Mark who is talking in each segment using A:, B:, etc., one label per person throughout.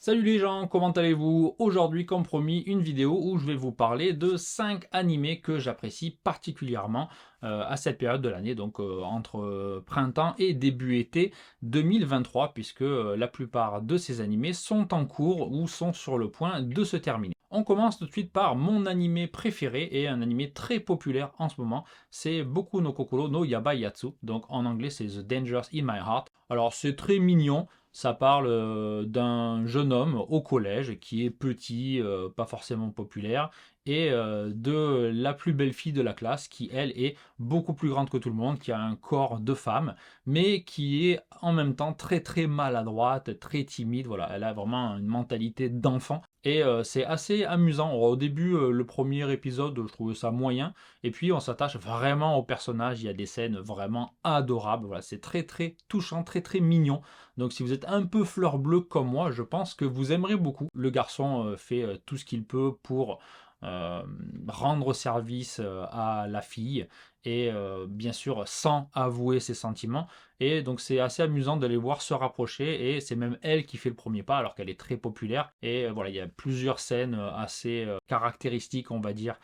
A: Salut les gens, comment allez-vous? Aujourd'hui, comme promis, une vidéo où je vais vous parler de 5 animés que j'apprécie particulièrement à cette période de l'année, donc entre printemps et début été 2023, puisque la plupart de ces animés sont en cours ou sont sur le point de se terminer. On commence tout de suite par mon animé préféré et un animé très populaire en ce moment, c'est Boku no Kokoro no Yabayatsu, donc en anglais c'est The Dangers in My Heart. Alors c'est très mignon. Ça parle d'un jeune homme au collège qui est petit, pas forcément populaire, et de la plus belle fille de la classe qui, elle, est beaucoup plus grande que tout le monde, qui a un corps de femme, mais qui est en même temps très très maladroite, très timide. Voilà, elle a vraiment une mentalité d'enfant. Et c'est assez amusant. Au début, le premier épisode, je trouvais ça moyen. Et puis, on s'attache vraiment au personnage. Il y a des scènes vraiment adorables. Voilà, c'est très très touchant, très très mignon. Donc si vous êtes un peu fleur bleue comme moi, je pense que vous aimerez beaucoup. Le garçon fait tout ce qu'il peut pour euh, rendre service à la fille et bien sûr sans avouer ses sentiments. Et donc c'est assez amusant de les voir se rapprocher et c'est même elle qui fait le premier pas alors qu'elle est très populaire. Et voilà, il y a plusieurs scènes assez caractéristiques, on va dire,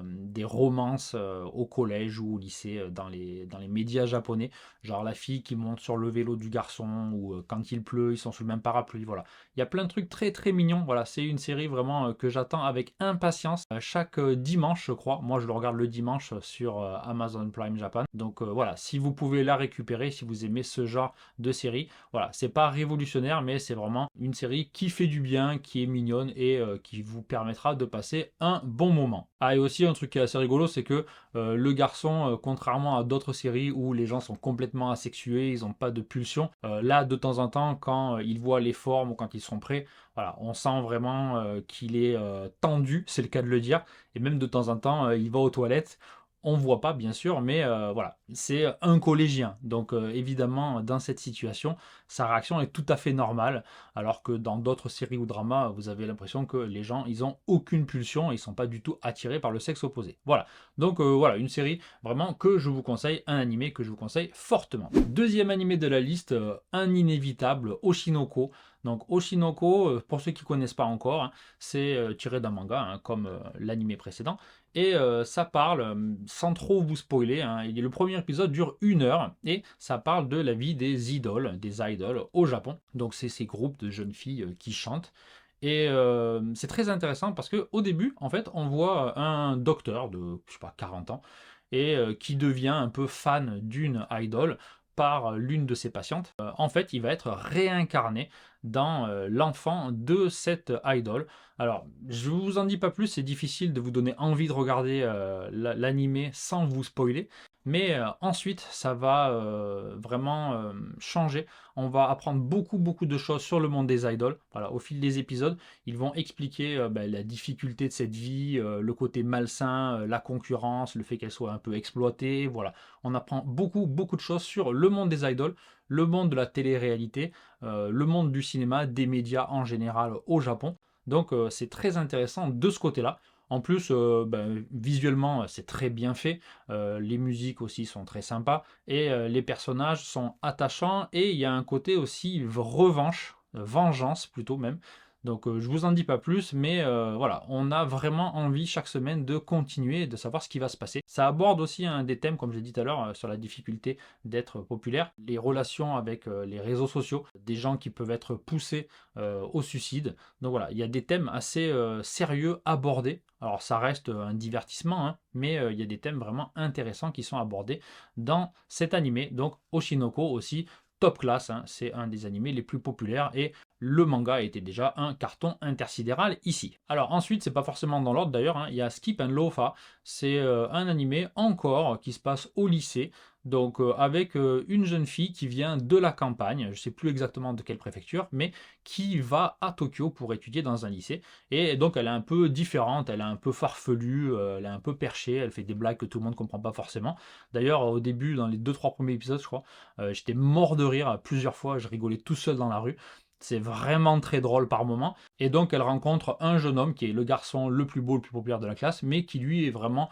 A: des romances au collège ou au lycée dans les médias japonais, genre la fille qui monte sur le vélo du garçon ou quand il pleut ils sont sous le même parapluie. Voilà, il y a plein de trucs très très mignons. Voilà, c'est une série vraiment que j'attends avec impatience chaque dimanche, je crois. Moi je le regarde le dimanche sur Amazon Prime Japan, donc voilà, si vous pouvez la récupérer, si vous aimez ce genre de série. Voilà, c'est pas révolutionnaire mais c'est vraiment une série qui fait du bien, qui est mignonne et qui vous permettra de passer un bon moment. Ah, et aussi un truc qui est assez rigolo, c'est que le garçon, contrairement à d'autres séries où les gens sont complètement asexués, ils n'ont pas de pulsion, là de temps en temps quand ils voient les formes ou quand ils sont prêts, voilà, on sent vraiment qu'il est tendu, c'est le cas de le dire, et même de temps en temps il va aux toilettes. On ne voit pas bien sûr, mais voilà, c'est un collégien. Donc évidemment, dans cette situation, sa réaction est tout à fait normale, alors que dans d'autres séries ou dramas, vous avez l'impression que les gens, ils ont aucune pulsion, ils sont pas du tout attirés par le sexe opposé. Voilà, donc voilà, une série vraiment que je vous conseille, un animé que je vous conseille fortement. Deuxième animé de la liste, un inévitable, Oshinoko. Donc Oshinoko, pour ceux qui ne connaissent pas encore, hein, c'est tiré d'un manga, hein, comme l'animé précédent, et ça parle, sans trop vous spoiler, hein, le premier épisode dure 1 heure, et ça parle de la vie des idoles au Japon. Donc c'est ces groupes de jeunes filles qui chantent. Et c'est très intéressant parce qu'au début, en fait, on voit un docteur de, je sais pas, 40 ans, et qui devient un peu fan d'une idole par l'une de ses patientes. En fait, il va être réincarné dans l'enfant de cette idole. Alors, je vous en dis pas plus, c'est difficile de vous donner envie de regarder l'animé sans vous spoiler. Mais ensuite, ça va vraiment changer. On va apprendre beaucoup, beaucoup de choses sur le monde des idoles. Voilà, au fil des épisodes, ils vont expliquer la difficulté de cette vie, le côté malsain, la concurrence, le fait qu'elle soit un peu exploitée. Voilà, on apprend beaucoup, beaucoup de choses sur le monde des idoles, le monde de la télé-réalité, le monde du cinéma, des médias en général au Japon. Donc c'est très intéressant de ce côté-là. En plus, visuellement, c'est très bien fait. Les musiques aussi sont très sympas. Et les personnages sont attachants. Et il y a un côté aussi revanche, vengeance plutôt même. Donc je vous en dis pas plus, mais voilà, on a vraiment envie chaque semaine de continuer et de savoir ce qui va se passer. Ça aborde aussi un des thèmes, comme j'ai dit tout à l'heure, sur la difficulté d'être populaire, les relations avec les réseaux sociaux, des gens qui peuvent être poussés au suicide. Donc voilà, il y a des thèmes assez sérieux abordés. Alors ça reste un divertissement, hein, mais il y a des thèmes vraiment intéressants qui sont abordés dans cet animé. Donc Oshinoko aussi, top class, hein, c'est un des animés les plus populaires et le manga était déjà un carton intersidéral ici. Alors ensuite, c'est pas forcément dans l'ordre d'ailleurs, hein, il y a Skip and Loafa, c'est un animé encore qui se passe au lycée, donc avec une jeune fille qui vient de la campagne, je sais plus exactement de quelle préfecture, mais qui va à Tokyo pour étudier dans un lycée. Et donc elle est un peu différente, elle est un peu farfelue, elle est un peu perchée, elle fait des blagues que tout le monde ne comprend pas forcément. D'ailleurs, au début, dans les 2-3 premiers épisodes, je crois, j'étais mort de rire plusieurs fois, je rigolais tout seul dans la rue. C'est vraiment très drôle par moment. Et donc elle rencontre un jeune homme qui est le garçon le plus beau, le plus populaire de la classe, mais qui lui est vraiment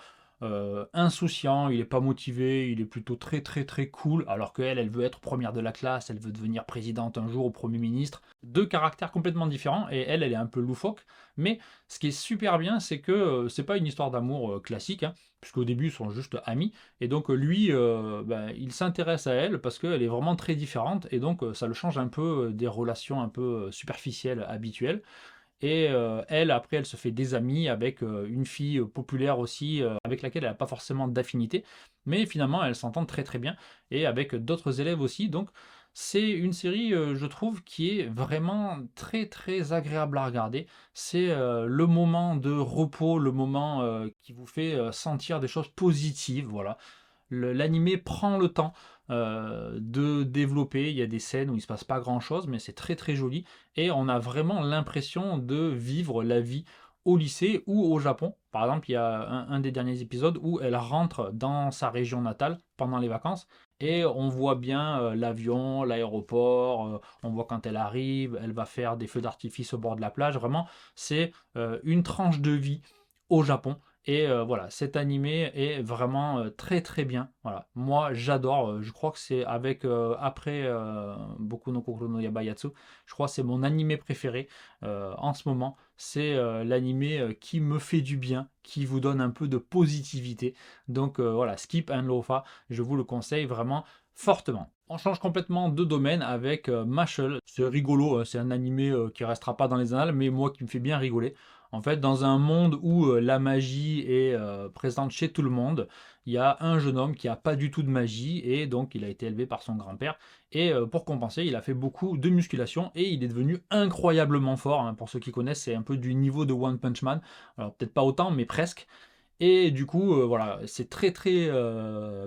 A: insouciant, il est pas motivé, il est plutôt très très très cool, alors qu'elle, elle veut être première de la classe, elle veut devenir présidente un jour au Premier ministre. Deux caractères complètement différents, et elle est un peu loufoque. Mais ce qui est super bien, c'est que c'est pas une histoire d'amour classique, hein, puisqu'au début ils sont juste amis, et donc lui, ben, il s'intéresse à elle parce qu'elle est vraiment très différente, et donc ça le change un peu des relations un peu superficielles, habituelles. Et elle, après, elle se fait des amis avec une fille populaire aussi, avec laquelle elle n'a pas forcément d'affinité, mais finalement, elle s'entend très très bien, et avec d'autres élèves aussi. Donc, c'est une série, je trouve, qui est vraiment très très agréable à regarder. C'est le moment de repos, le moment qui vous fait sentir des choses positives, voilà. L'animé prend le temps de développer. Il y a des scènes où il ne se passe pas grand chose, mais c'est très très joli. Et on a vraiment l'impression de vivre la vie au lycée ou au Japon. Par exemple, il y a un des derniers épisodes où elle rentre dans sa région natale pendant les vacances. Et on voit bien l'avion, l'aéroport, on voit quand elle arrive, elle va faire des feux d'artifice au bord de la plage. Vraiment, c'est une tranche de vie au Japon. Et voilà, cet animé est vraiment très très bien. Voilà, moi j'adore. Je crois que c'est avec après Boku no Kokoro no Yabayatsu, je crois que c'est mon animé préféré en ce moment. C'est l'animé qui me fait du bien, qui vous donne un peu de positivité. Donc voilà, Skip and Loafa, je vous le conseille vraiment fortement. On change complètement de domaine avec Mashle. C'est rigolo, c'est un animé qui restera pas dans les annales, mais moi qui me fait bien rigoler. En fait, dans un monde où la magie est présente chez tout le monde, il y a un jeune homme qui n'a pas du tout de magie, et donc il a été élevé par son grand-père. Et pour compenser, il a fait beaucoup de musculation et il est devenu incroyablement fort, hein. Pour ceux qui connaissent, c'est un peu du niveau de One Punch Man. Alors peut-être pas autant, mais presque. Et du coup, voilà, c'est très très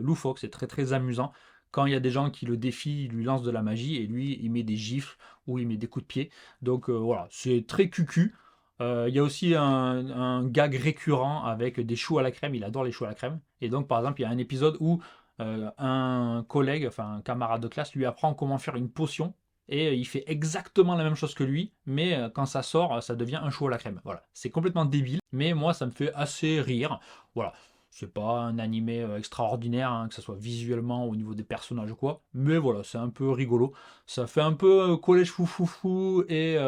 A: loufoque, c'est très très amusant. Quand il y a des gens qui le défient, il lui lance de la magie, et lui, il met des gifles ou il met des coups de pied. Donc voilà, c'est très cucu. Il y a aussi un gag récurrent avec des choux à la crème. Il adore les choux à la crème. Et donc, par exemple, il y a un épisode où un collègue, enfin un camarade de classe, lui apprend comment faire une potion. Et il fait exactement la même chose que lui, mais quand ça sort, ça devient un chou à la crème. Voilà, c'est complètement débile, mais moi, ça me fait assez rire. Voilà, c'est pas un animé extraordinaire, hein, que ce soit visuellement, au niveau des personnages ou quoi, mais voilà, c'est un peu rigolo. Ça fait un peu collège foufoufou et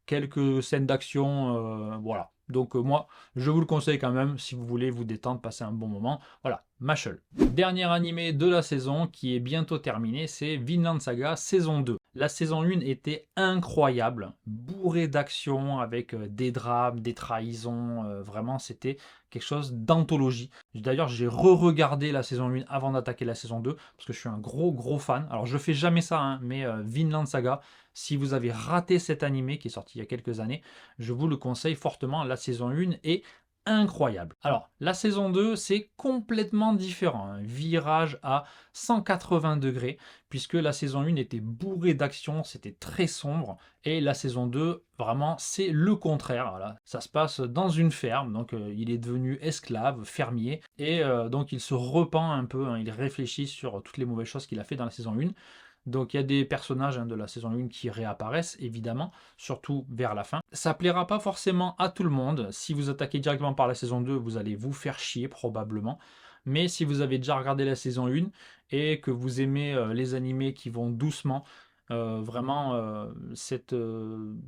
A: quelques scènes d'action, voilà. Donc moi, je vous le conseille quand même si vous voulez vous détendre, passer un bon moment. Voilà, Mashle. Dernier animé de la saison qui est bientôt terminé, c'est Vinland Saga saison 2. La saison 1 était incroyable, bourrée d'action avec des drames, des trahisons, vraiment c'était quelque chose d'anthologie. D'ailleurs, j'ai re-regardé la saison 1 avant d'attaquer la saison 2 parce que je suis un gros fan. Alors je fais jamais ça, hein, mais Vinland Saga, si vous avez raté cet animé qui est sorti il y a quelques années, je vous le conseille fortement. La saison 1 est incroyable. Alors, la saison 2, c'est complètement différent. Un virage à 180 degrés, puisque la saison 1 était bourrée d'action, c'était très sombre, et la saison 2, vraiment, c'est le contraire. Voilà. Ça se passe dans une ferme, donc il est devenu esclave, fermier, et donc il se repent un peu, hein, il réfléchit sur toutes les mauvaises choses qu'il a fait dans la saison 1. Donc il y a des personnages de la saison 1 qui réapparaissent, évidemment, surtout vers la fin. Ça plaira pas forcément à tout le monde. Si vous attaquez directement par la saison 2, vous allez vous faire chier probablement. Mais si vous avez déjà regardé la saison 1 et que vous aimez les animés qui vont doucement, vraiment cette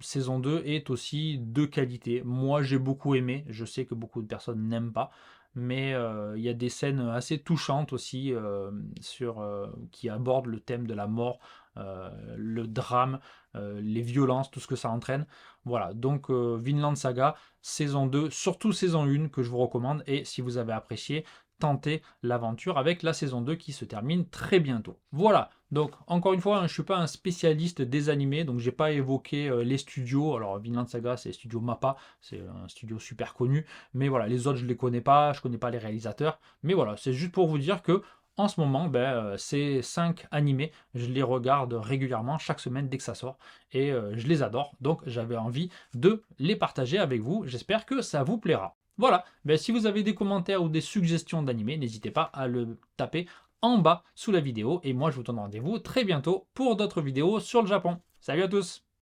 A: saison 2 est aussi de qualité. Moi j'ai beaucoup aimé, je sais que beaucoup de personnes n'aiment pas, mais il y a des scènes assez touchantes aussi qui abordent le thème de la mort, le drame, les violences, tout ce que ça entraîne. Voilà, donc Vinland Saga, saison 2, surtout saison 1 que je vous recommande, et si vous avez apprécié, tentez l'aventure avec la saison 2 qui se termine très bientôt. Voilà, donc encore une fois, hein, je ne suis pas un spécialiste des animés, donc j'ai pas évoqué les studios. Alors Vinland Saga, c'est Studio Mappa, c'est un studio super connu, mais voilà, les autres je les connais pas, je connais pas les réalisateurs, mais voilà, c'est juste pour vous dire que en ce moment, ces 5 animés, je les regarde régulièrement chaque semaine dès que ça sort, et je les adore, donc j'avais envie de les partager avec vous. J'espère que ça vous plaira. Voilà, si vous avez des commentaires ou des suggestions d'animés, n'hésitez pas à le taper en bas sous la vidéo, et moi je vous donne rendez-vous très bientôt pour d'autres vidéos sur le Japon. Salut à tous!